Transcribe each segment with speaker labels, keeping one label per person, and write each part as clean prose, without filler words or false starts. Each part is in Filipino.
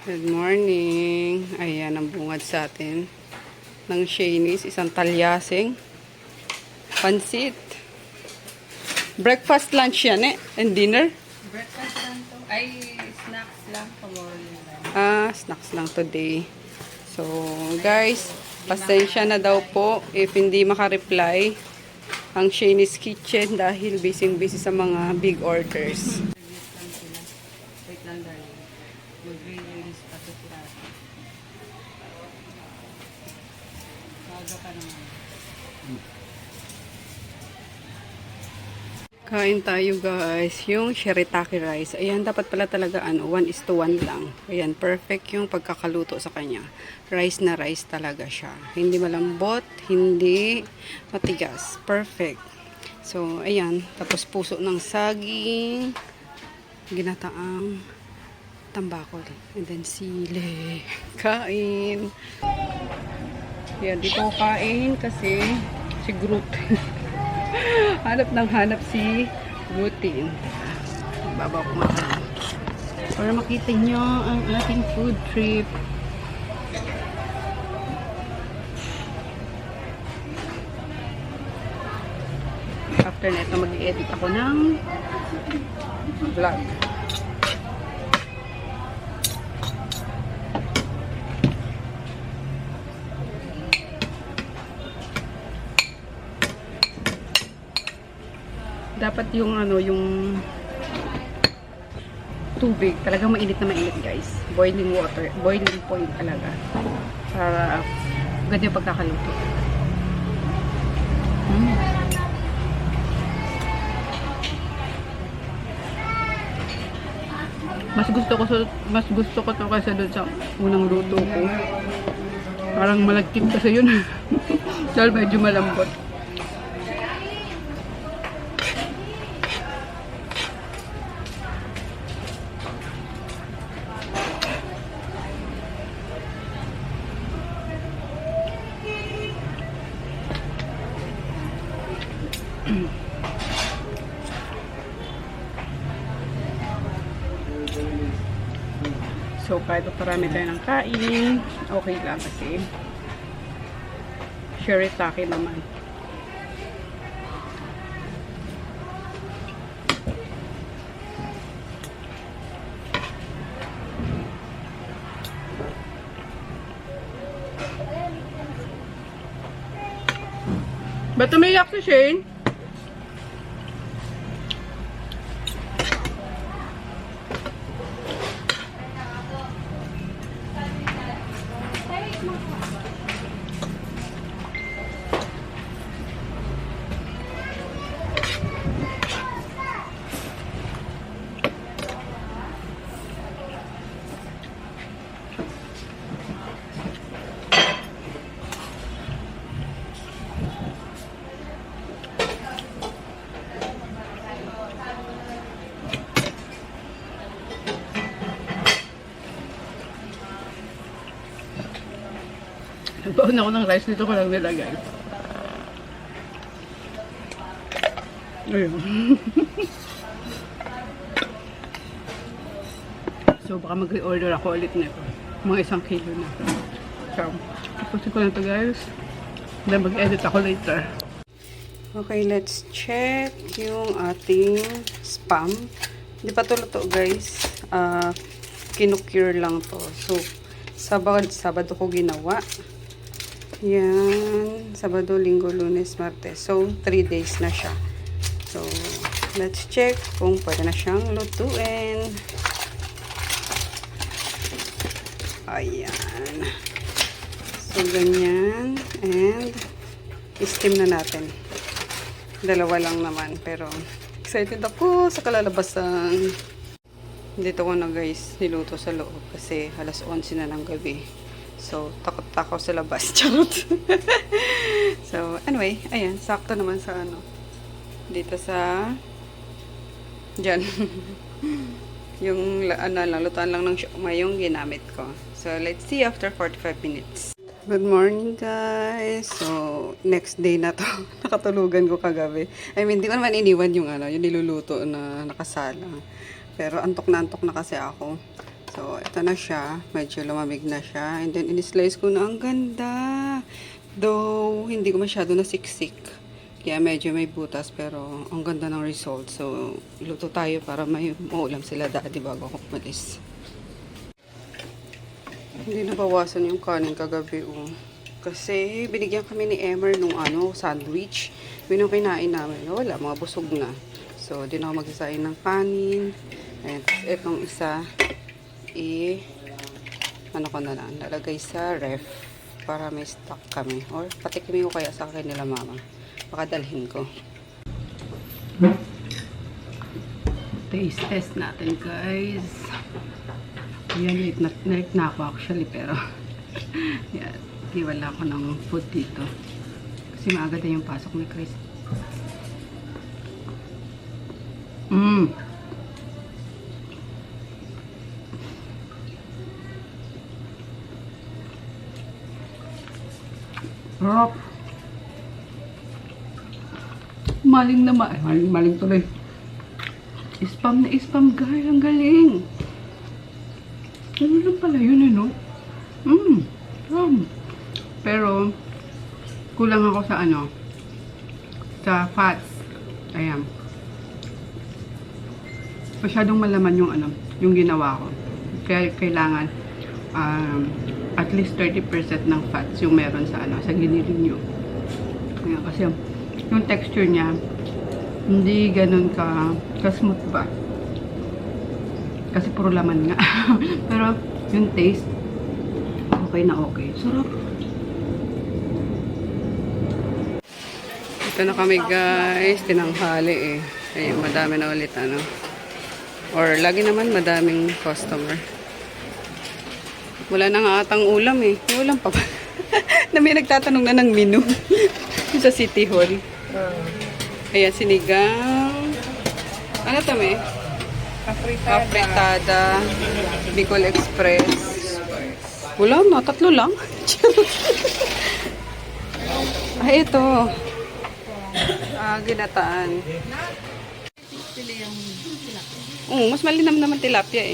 Speaker 1: Good morning. Ayan ang bungad sa atin ng Shanice. Isang talyasing pansit. Breakfast, lunch yan eh. And dinner?
Speaker 2: Breakfast lang to. Ay, snacks lang. Pamorning lang.
Speaker 1: Snacks lang today. So, guys, pasensya na daw po if hindi makareply ang Shanice Kitchen dahil busy-busy sa mga big orders.
Speaker 2: Release lang sila. Wait lang, darling. Mag-release pa to sila. Kaga ka naman.
Speaker 1: Kain tayo guys, yung shirataki rice. Ayan, dapat pala talaga 1:1 lang. Ayan, perfect yung pagkakaluto sa kanya. Rice na rice talaga siya. Hindi malambot, hindi matigas. Perfect. So, ayan. Tapos puso ng saging, ginataang tambakol. And then sili. Kain. Ayan, dito ako kain kasi si Groot. Hanap si Gutin. Babaw ko makain. Para makita nyo ang ating food trip. After neto, mag-i-edit ako ng vlog. Dapat yung yung tubig talagang mainit na mainit guys. Boiling water, boiling point talaga. Para ganda yung pagkakaluto. Mas gusto ko to kaysa doon sa unang luto ko. Parang malagkit kasi yun. Dahil medyo malambot. So, kahit parami tayo ng kain, okay lang kasi shirataki naman. Ba't umiyak si Shane? Nagbaon ako ng rice, dito ko lang nilagay. Ayun. So, baka mag-reorder ako ulit nito. Mga 1 kilo na. So, tapusin ko na ito guys. Then mag-edit ako later. Okay, let's check yung ating spam. Hindi pa ito luto guys. Kinukure lang to. So, Sabado ko ginawa. Yan. Sabado, Linggo, Lunes, Martes. So, 3 days na siya. So, let's check kung pwede na siyang lutuin. Ayan. So, ganyan. And, steam na natin. Dalawa lang naman. Pero, excited ako sa kalalabasan. Dito ko na guys, niluto sa loob. Kasi, alas 11 na ng gabi. So, takot sa labas. Charot. So, anyway, ayan. Sakto naman sa dito sa dyan. Yung lutuan lang ng siomai yung ginamit ko. So, let's see after 45 minutes. Good morning guys. So, next day na to. Nakatulugan ko kagabi. I mean, di ko naman iniwan yung yung niluluto na nakasalang. Pero antok na kasi ako. So, ito na siya. Medyo lumamig na siya. And then, in-slice ko na. Ang ganda! Though, hindi ko masyado nasiksik. Kaya medyo may butas. Pero, ang ganda ng result. So, luto tayo para may maulam sila daddy bago ako umalis. Hindi nabawasan yung kanin kagabi. Oh. Kasi, binigyan kami ni Emer nung sandwich. Yun yung kinain namin. Wala, mga busog na. So, di na ako magsasayin ng kanin. And, itong isa, ano ko na lang, lalagay sa ref para may stock kami. Or patikimin ko kaya sa kanila mama. Pakadalhin ko. Taste test natin guys. Yan, late na ako actually pero yan, wala ako ng food dito. Kasi maaga din yung pasok ni Chris. Sarap. Maling na maling tuloy. Spam na spam guys. Ang galing. Ano lang pala yun no? Pero kulang ako sa sa fats. Ayan. Masyadong malaman yung ginawa ko. Kaya kailangan at least 30% ng fats yung meron sa sa giniling nyo. Ayan, kasi yung texture niya hindi ganun ka smooth ba. Kasi puro laman nga. Pero yung taste okay na okay. Sarap. Ito na kami guys, tinanghali Ayun, madami na ulit or lagi naman madaming customer. Wala na nga atang ulam May ulam pa ba? Na may nagtatanong na ng menu sa City Hall. Ayan, sinigang. Ano to May? Afritada. Bicol Express. Wala na, 3 lang. Ay, ito. Ginataan. Mas malinam naman tilapia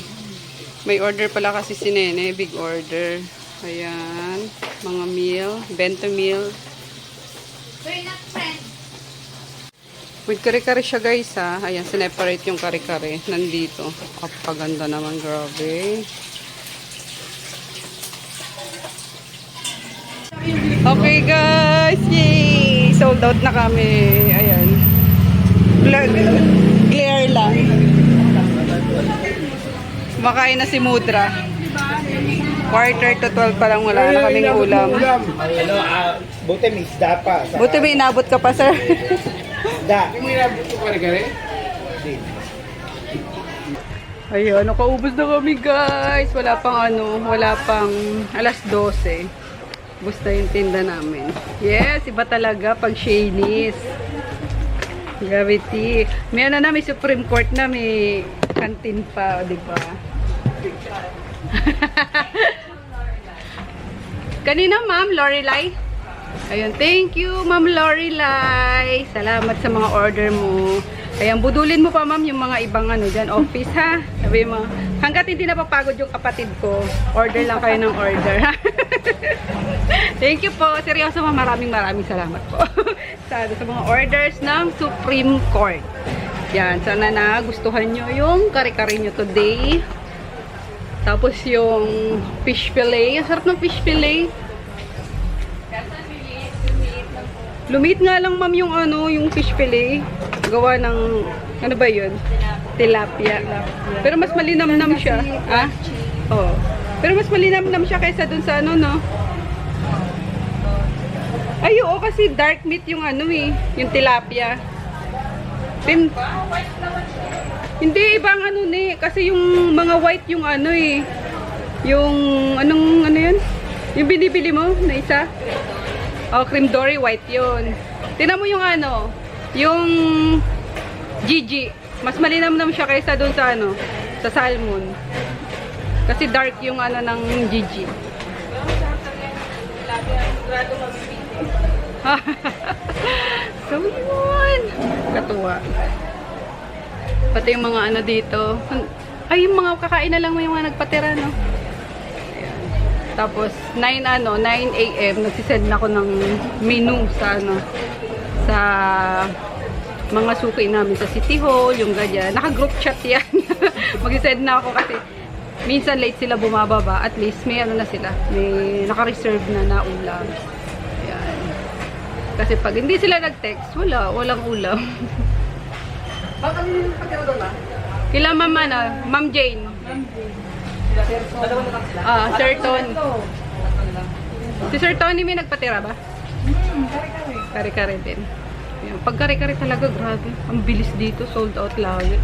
Speaker 1: May order pala kasi si Nene, big order. Ayan, mga meal, bento meal. With kare-kare siya guys Ayan, sineparate yung kare-kare. Nandito. Kapaganda naman, grabe. Okay guys, yay! Sold out na kami. Ayan. Glare lang. Makain na si Mudra. 11:45 pa lang, wala na kaming ulam.
Speaker 3: Buti may isda pa.
Speaker 1: Buti may inabot ka pa, sir.
Speaker 3: Isda. Hindi mo inabot ko kare-kare?
Speaker 1: Ayun, nakaubos na kami guys. Wala pang alas 12. Basta yung tinda namin. Yes, iba talaga pag Shanice. Gravity. May may Supreme Court na, may canteen pa, di ba? Kanina, Ma'am Lorelai. Ayun, thank you, Ma'am Lorelai. Salamat sa mga order mo. Ayan, budulin mo pa, Ma'am, yung mga ibang dyan, office, ha? Sabi mo, hanggat hindi napapagod yung kapatid ko, order lang kayo ng order, ha? Thank you po. Seryoso, Ma'am, maraming salamat po. sa mga orders ng Supreme Court. Yan, sana gustuhan nyo yung kare-kare nyo today. Tapos yung fish fillet. Ang sarap ng fish fillet. Lumit nga lang, Ma'am, yung fish fillet. Gawa ng, ano ba yun? Tilapia. Pero mas malinamnam siya. Oo. Pero mas malinamnam siya kaysa dun sa no? Ay, oo, kasi dark meat yung yung tilapia. Hindi, ibang kasi yung mga white yung yung, yun? Yung binibili mo na isa? Oh, cream dory white yun. Tingnan mo yung yung Gigi. Mas malinamnam siya kaysa dun sa sa salmon. Kasi dark yung ng Gigi. So yun. Katuwa. Pati yung mga dito. Ay, yung mga kakain na lang yung mga nagpatira, no? Ayan. Tapos, 9 a.m. nagsisend na ako ng menu sa, sa mga suki namin sa City Hall, yung ganyan. Naka-group chat yan. Mag-send na ako kasi minsan late sila bumababa. At least may na sila. May naka-reserve na ulam. Ayan. Kasi pag hindi sila nag-text, walang ulam.
Speaker 2: Bakit kami yung pagkira doon ba?
Speaker 1: Kila mama na, Ma'am Jane.
Speaker 2: Dalawa na lang sila.
Speaker 1: Sir Ton.
Speaker 2: Tatlo lang.
Speaker 1: Si Sir Tony may nagpatira ba? Kare-kare din. Ayan. Pag kare-kare talaga, grabe. Ang bilis dito, sold out lagi.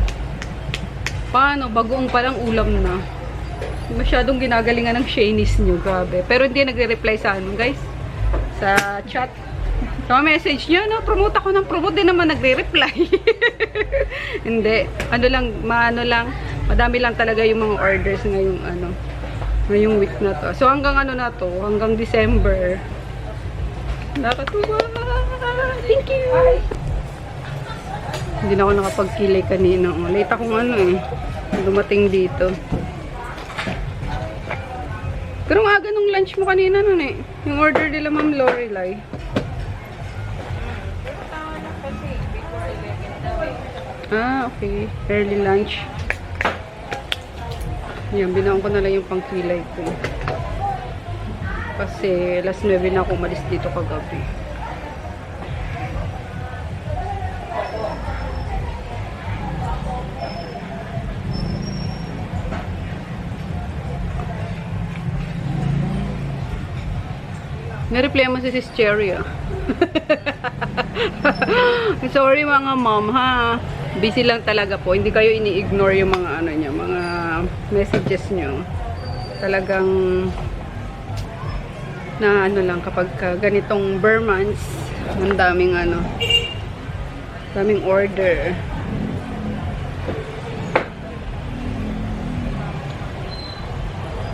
Speaker 1: Paano? Bagoong palang ulam na. Masyadong ginagalingan ng Shanice nyo, grabe. Pero hindi nagre-reply sa guys. Sa chat. Sa message nyo, no? Promote ako ng promote, din naman nagre-reply. Hindi. Madami lang talaga yung mga orders ngayong week na to. So hanggang hanggang December. Nakatuwa. Thank you. Hindi na ako nakapagkilay kanina. Late akong dumating dito. Pero ang aga nung lunch mo kanina yung order nila Ma'am Lorelai. Okay. Early lunch. Yan, binaon ko na lang yung pangkilay ko. Kasi alas 9 na ako umalis dito kagabi. Nireply mo si Sis Cherry, Sorry mga mom, ha. Busy lang talaga po. Hindi kayo ini-ignore yung mga mga messages nyo. Talagang na lang kapag ganitong Burmans, ang daming daming order.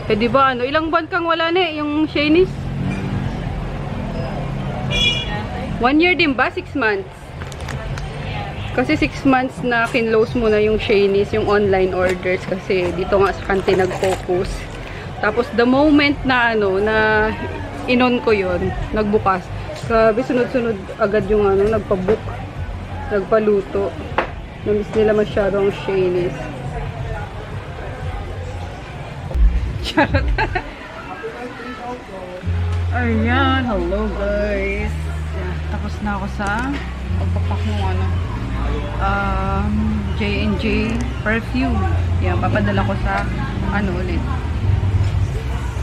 Speaker 1: Di ba ilang buwan kang wala yung Shanice? 1 year din ba? 6 months? Kasi 6 months na kinlose mo na yung Shanice, yung online orders. Kasi dito nga sa kanti nag-focus. Tapos the moment na na inon ko yon, nagbukas. Sabi sunod-sunod agad yung nagpa-book, nagpaluto. Namiss nila masyado ang Shanice. Charot. Ayan, hello guys. Tapos na ako sa pagpapak ng J&J perfume. Yan, papadala ko sa ulit.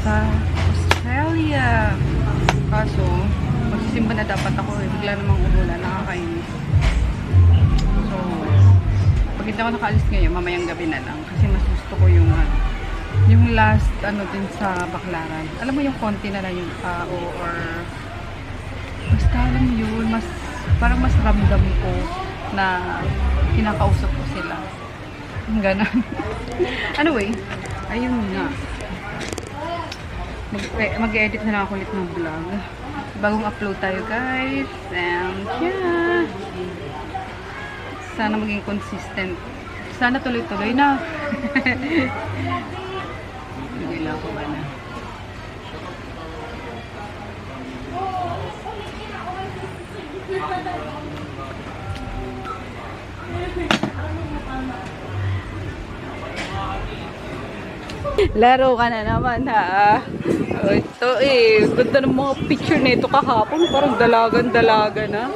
Speaker 1: Sa Australia. Kaso, magsisimba na dapat ako bigla namang umulan, nakakainis. So, pag hindi ako nakaalis ngayon, mamayang gabi na lang. Kasi mas gusto ko yung last din sa Baclaran. Alam mo yung konti na lang yung tao or basta alam mo yun, parang mas ramdam ko na kinakausap ko sila. Yung ganon. Anyway, ayun nga. Mag-edit na lang ako ulit ng vlog. Bagong upload tayo guys. And yeah. Sana maging consistent. Sana tuloy-tuloy na. Lagay lang ako ba na. Laro ka na naman ha. Ito ganda ng mga picture nito kahapon. Parang dalagan-dalaga na.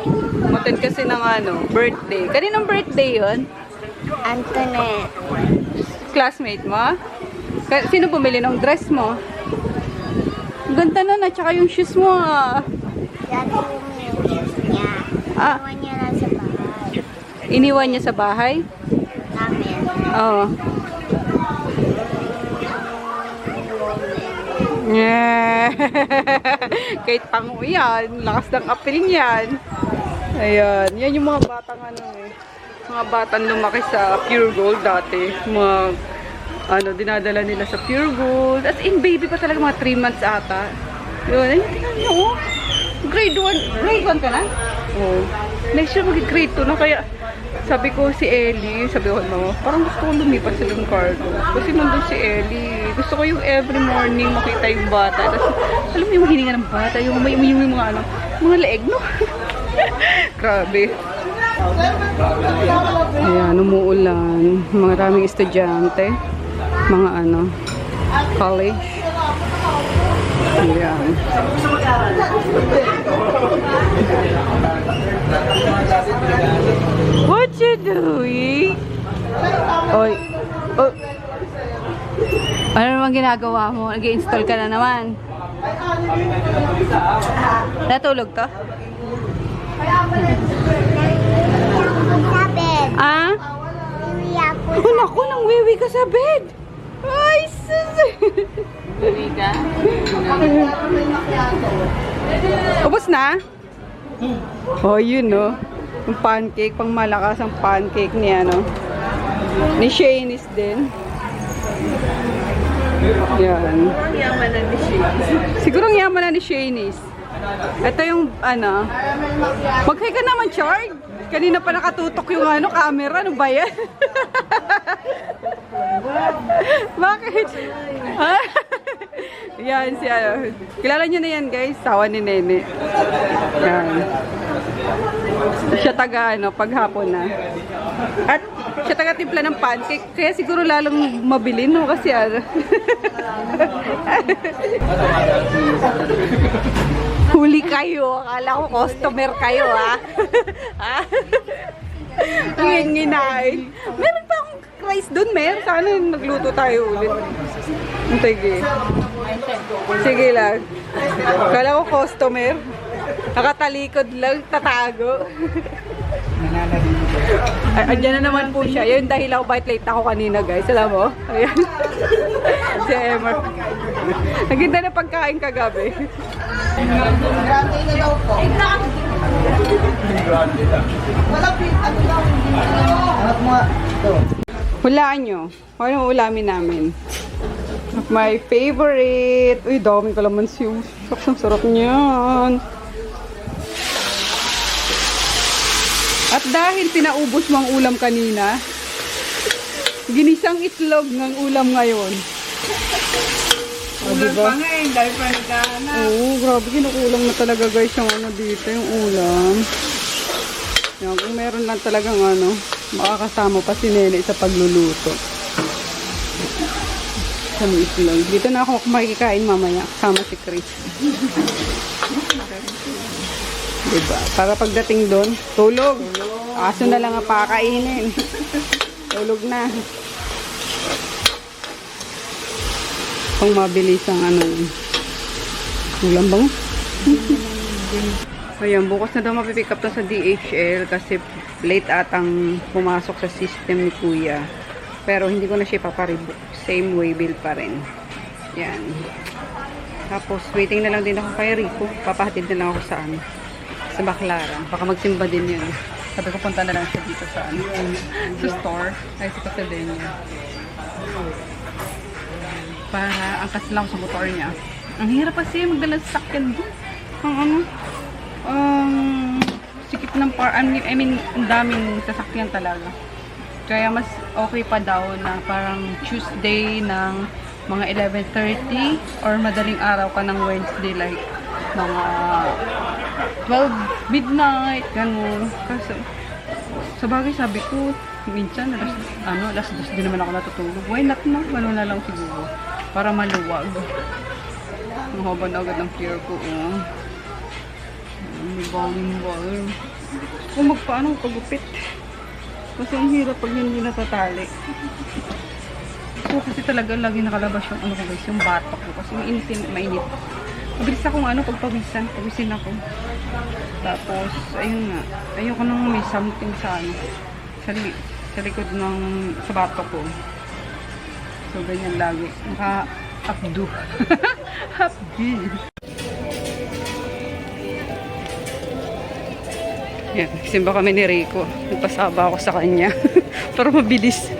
Speaker 1: Matin kasi ng birthday. Kaninong birthday yun?
Speaker 4: Antoinette.
Speaker 1: Classmate mo? Sino bumili ng dress mo? Ganda na, at saka yung shoes mo
Speaker 4: Dati yung shoes niya. Iwan niya lang sa bahay.
Speaker 1: Iniwan niya sa bahay?
Speaker 4: Namin.
Speaker 1: Oo. Yeah. Kahit pango yan, lakas ng apil niyan. Ayan, yan yung mga batang mga batang lumaki sa Pure Gold dati. Mga dinadala nila sa Pure Gold. As in, baby pa talaga, mga 3 months ata. Yun, ayun, tingnan nyo, Grade 1 ka na? Oo. Next year, grade 2 na, kaya Sabi ko si Ellie, sabi ko, no, parang gusto ko lumipas sa yung cargo. Kasi nandun si Ellie. Gusto ko yung every morning makita yung bata. Tapos, alam mo yung hininga ng bata, yung may yung mga ano, mga leeg, no? Grabe. Ayan, umuulan. Maraming estudyante. Mga ano, college. Ayan. What you doing? Oy. Oh. Ano naman ginagawa mo? Nag-i-install ka na naman. Natulog to?
Speaker 4: Sa bed.
Speaker 1: Ah?
Speaker 4: Iwi ako.
Speaker 1: Oh, naku, nang wiwi ka sa bed. Ay, sus.
Speaker 2: Hindi ka?
Speaker 1: Ubus na? Oh, yun, no? Yung pancake, pang malakas ang pancake ni, ano, ni Shanice din. Yan.
Speaker 2: Ang yaman na ni Shanice.
Speaker 1: Siguro ang yaman na ni Shanice. Ito yung, ano, mag-hi ka naman, Chard. Kanina pa nakatutok yung, ano, camera. Ano ba yan? Bakit? Ha? Yan, si, ano. Kilala nyo na yan, guys. Sawa ni Nene. Yan. Siya taga, ano, paghapon na. At siya taga timpla ng pancake. Kaya siguro lalong mabili, no? Kasi, ano. Huli kayo. Akala ko customer kayo, ha? Ha? Ang nginain. Meron pa akong rice doon, meron. Sana nagluto tayo ulit. Sige. Sige lang. Akala ko customer. Nakatalikod lang, tatago. Ay, andyan na naman po siya. Yun dahil ako bakit late ako kanina, guys. Alam mo? Ayan. Si Emmer. Naganda na pagkain kagabi. Hulaan nyo. Ano ulamin namin? My favorite. Uy, dami kalamansi. Saks, ang sarap niyan. At dahil pinaubos mo ang ulam kanina, ginisang itlog ng ulam ngayon.
Speaker 2: Ulan pa nga eh, dahil pa nagkahanap.
Speaker 1: Oo, grabe, kinukulang na talaga guys yung ano dito, yung ulam. Yan, kung meron lang talagang ano, makakasama pa si Nene sa pagluluto. Sa itlog. Dito na ako makikikain mamaya, kasama si Chris. Diba? Para pagdating doon, tulog. Aso na lang ang pakainin. Tulog na. Pang mabilis ang ano. Ulam bang? Ayan, bukas na daw mapipick up to sa DHL kasi late atang pumasok sa system ni Kuya. Pero hindi ko na siya ipaparebook. Same way bill pa rin. Yan. Tapos waiting na lang din ako kay Rico. Papahatid na lang ako sa ano. Sa Baclaran. Baka magsimba din yun. Sabi ko punta na lang siya dito sa ano. Sa store. Ay, si Pasadena. Para angkas lang sa motor niya. Ang hirap kasi magdala sa sakyan doon. Ang ano. Sikip ng I mean, ang daming sasakyan talaga. Kaya mas okay pa daw na parang Tuesday ng mga 11:30 or madaling araw ka ng Wednesday like mga 12 midnight, ganun. Kasi sa bagay sabi ko, minsan alas 2 din naman ako natutulog. Why not na? Ano na lang siguro. Para maluwag. Ang haba na agad ng clear ko. Oh. May bawing. Kung magpaano pagupit. Kasi ang hirap pag hindi natatali. So kasi talaga lagi nakalabas yung ano ko guys, yung batok ko. Kasi mainit. Mabilis akong ano, pawisin ako. Tapos, ayun nga. Ayoko nang may something sa ano. Sa likod ng sa batok ko. So, ganyan lagi. Naka-updo. Updo. Yan, simba kami ni Rico. Nagpasaba ako sa kanya. Para mabilis.